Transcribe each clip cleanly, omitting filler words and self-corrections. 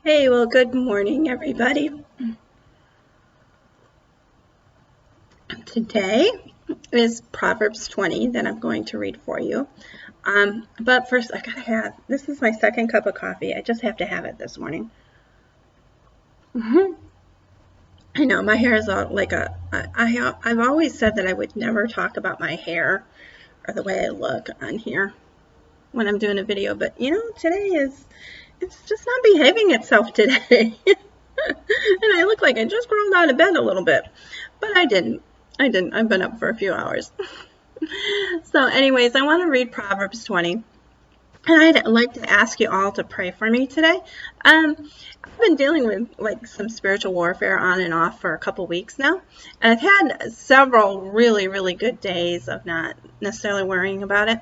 Hey, well, good morning, everybody. Today is Proverbs 20 that I'm going to read for you. But first, I gotta have this is my second cup of coffee. I just have to have it this morning. I know my hair is all like I've always said that I would never talk about my hair or the way I look on here when I'm doing a video, but today it's just not behaving itself today. And I look like I just crawled out of bed a little bit, but I didn't. I've been up for a few hours. So anyways, I want to read Proverbs 20. And I'd like to ask you all to pray for me today. I've been dealing with like some spiritual warfare on and off for a couple weeks now. And I've had several really, really good days of not necessarily worrying about it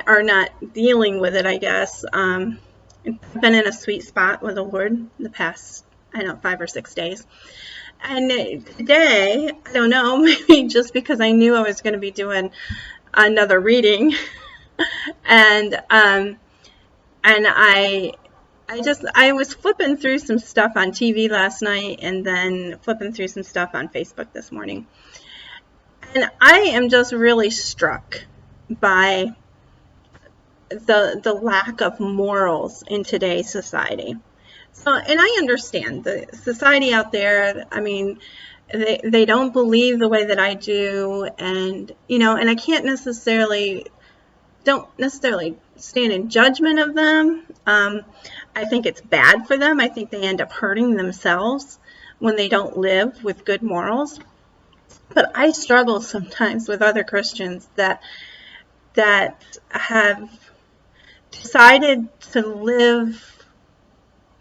or not dealing with it, I guess. I've been in a sweet spot with the Lord the past, 5 or 6 days. And today, I don't know, maybe just because I knew I was going to be doing another reading, and I was flipping through some stuff on TV last night, and then flipping through some stuff on Facebook this morning, and I am just really struck by the lack of morals in today's society. So, and I understand the society out there. I mean, they don't believe the way that I do, and and I can't don't necessarily stand in judgment of them. I think it's bad for them. I think they end up hurting themselves when they don't live with good morals. But I struggle sometimes with other Christians that have decided to live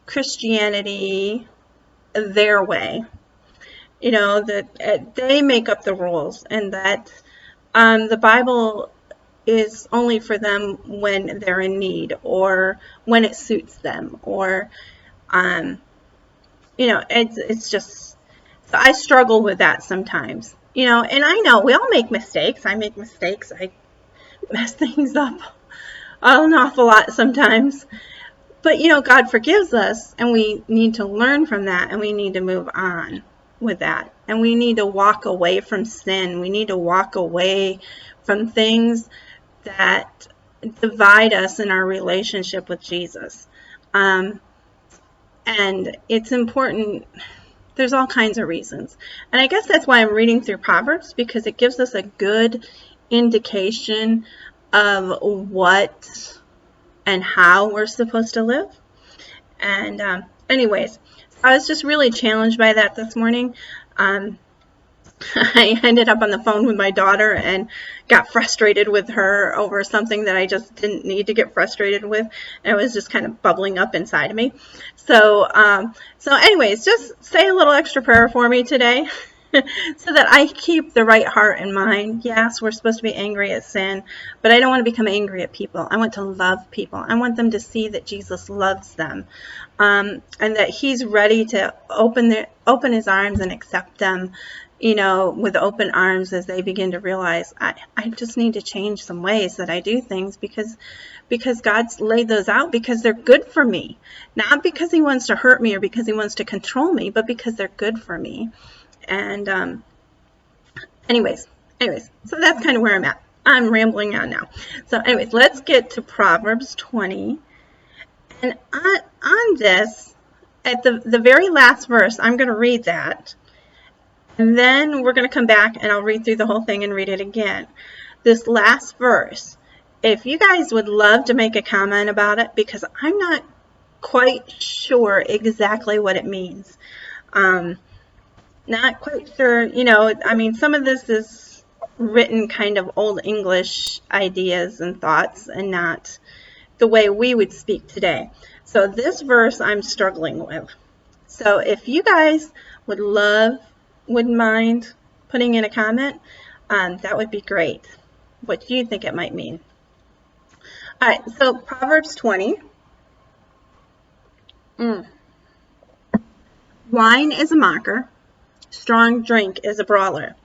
Christianity their way, that they make up the rules, and that the Bible is only for them when they're in need or when it suits them, or it's just, so I struggle with that sometimes, and I know we all make mistakes. I make mistakes. I mess things up an awful lot sometimes. But, God forgives us, and we need to learn from that, and we need to move on with that. And we need to walk away from sin. We need to walk away from things that divide us in our relationship with Jesus. And it's important. There's all kinds of reasons. And I guess that's why I'm reading through Proverbs, because it gives us a good indication of what and how we're supposed to live. And anyways, I was just really challenged by that this morning. I ended up on the phone with my daughter and got frustrated with her over something that I just didn't need to get frustrated with. And it was just kind of bubbling up inside of me. So anyways, just say a little extra prayer for me today. So that I keep the right heart and mind. Yes, we're supposed to be angry at sin, but I don't want to become angry at people. I want to love people. I want them to see that Jesus loves them, and that He's ready to open His arms and accept them, with open arms as they begin to realize I just need to change some ways that I do things because God's laid those out because they're good for me, not because He wants to hurt me or because He wants to control me, but because they're good for me. And anyways, so that's kind of where I'm at. I'm rambling on now. So anyways, let's get to Proverbs 20. And on this, at the very last verse, I'm going to read that. And then we're going to come back and I'll read through the whole thing and read it again. This last verse, if you guys would love to make a comment about it, because I'm not quite sure exactly what it means. Not quite sure, some of this is written kind of old English ideas and thoughts and not the way we would speak today. So this verse I'm struggling with. So if you guys wouldn't mind putting in a comment, that would be great. What do you think it might mean? All right, so Proverbs 20. Wine is a mocker. Strong drink is a brawler,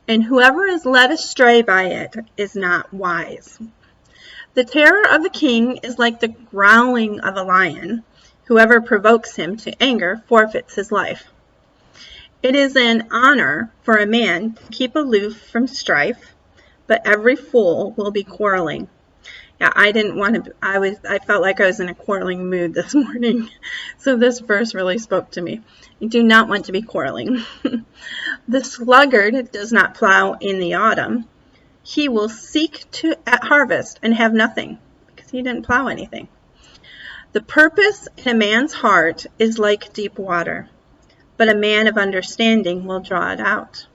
and whoever is led astray by it is not wise. The terror of the king is like the growling of a lion. Whoever provokes him to anger forfeits his life. It is an honor for a man to keep aloof from strife, but every fool will be quarreling. Yeah, I didn't want to, I felt like I was in a quarreling mood this morning. So this verse really spoke to me. You do not want to be quarreling. The sluggard does not plow in the autumn. He will seek at harvest and have nothing, because he didn't plow anything. The purpose in a man's heart is like deep water, but a man of understanding will draw it out.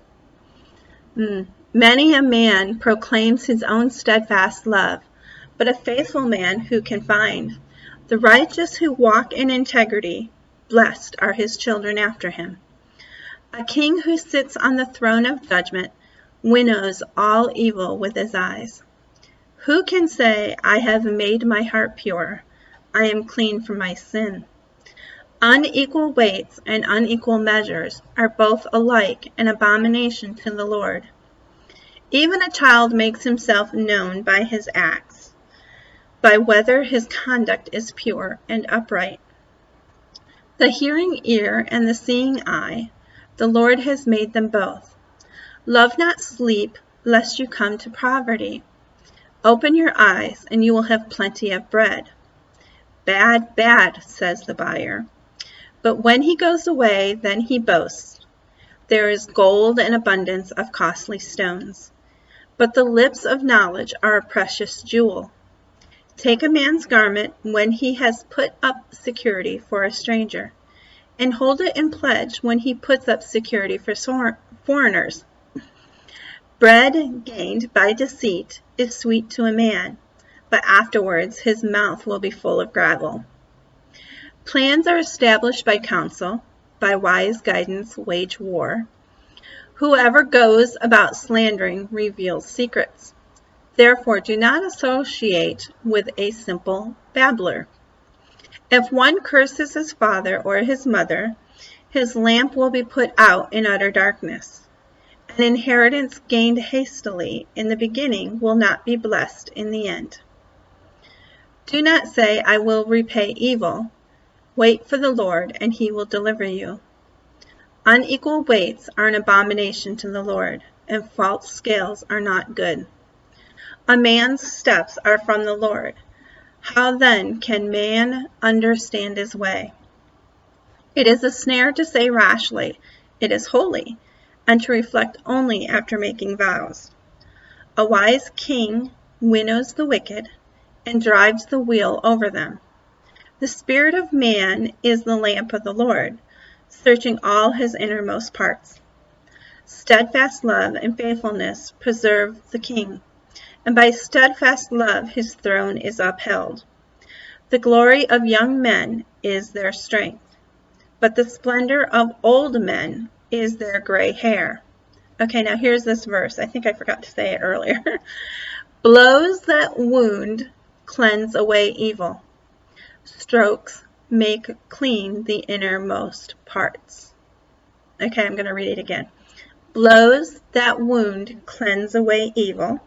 Many a man proclaims his own steadfast love, but a faithful man who can find? The righteous who walk in integrity, blessed are his children after him. A king who sits on the throne of judgment winnows all evil with his eyes. Who can say, I have made my heart pure, I am clean from my sin? Unequal weights and unequal measures are both alike an abomination to the Lord. Even a child makes himself known by his acts, by whether his conduct is pure and upright. The hearing ear and the seeing eye, the Lord has made them both. Love not sleep, lest you come to poverty. Open your eyes, and you will have plenty of bread. Bad, bad, says the buyer. But when he goes away, then he boasts. There is gold and abundance of costly stones. But the lips of knowledge are a precious jewel. Take a man's garment when he has put up security for a stranger, and hold it in pledge when he puts up security for foreigners. Bread gained by deceit is sweet to a man, but afterwards his mouth will be full of gravel. Plans are established by counsel, by wise guidance wage war. Whoever goes about slandering reveals secrets. Therefore, do not associate with a simple babbler. If one curses his father or his mother, his lamp will be put out in utter darkness. An inheritance gained hastily in the beginning will not be blessed in the end. Do not say, I will repay evil. Wait for the Lord, and he will deliver you. Unequal weights are an abomination to the Lord, and false scales are not good. A man's steps are from the Lord. How then can man understand his way? It is a snare to say rashly, it is holy, and to reflect only after making vows. A wise king winnows the wicked and drives the wheel over them. The spirit of man is the lamp of the Lord, searching all his innermost parts. Steadfast love and faithfulness preserve the king, and by steadfast love his throne is upheld. The glory of young men is their strength, but the splendor of old men is their gray hair. Okay, now here's this verse. I think I forgot to say it earlier. Blows that wound cleanse away evil. Strokes make clean the innermost parts. Okay, I'm going to read it again. Blows that wound cleanse away evil.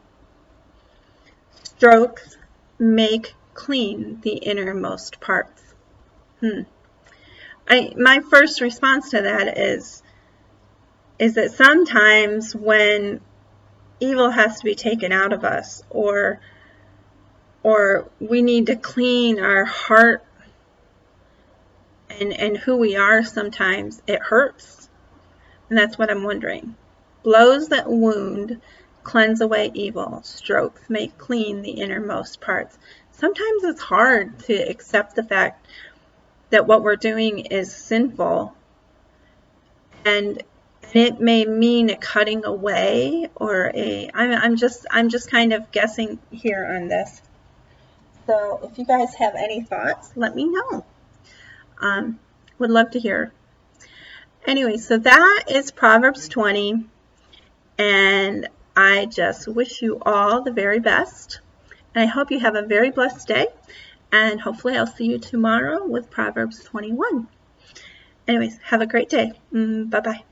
Strokes make clean the innermost parts. My first response to that is that sometimes when evil has to be taken out of us, or we need to clean our heart and who we are, sometimes it hurts. And that's what I'm wondering. Blows that wound cleanse away evil. Strokes make clean the innermost parts. Sometimes it's hard to accept the fact that what we're doing is sinful, and it may mean a cutting away or I'm just kind of guessing here on this. So if you guys have any thoughts, let me know. Would love to hear. Anyway, so that is Proverbs 20, and I just wish you all the very best, and I hope you have a very blessed day, and hopefully I'll see you tomorrow with Proverbs 21. Anyways, have a great day. Bye-bye.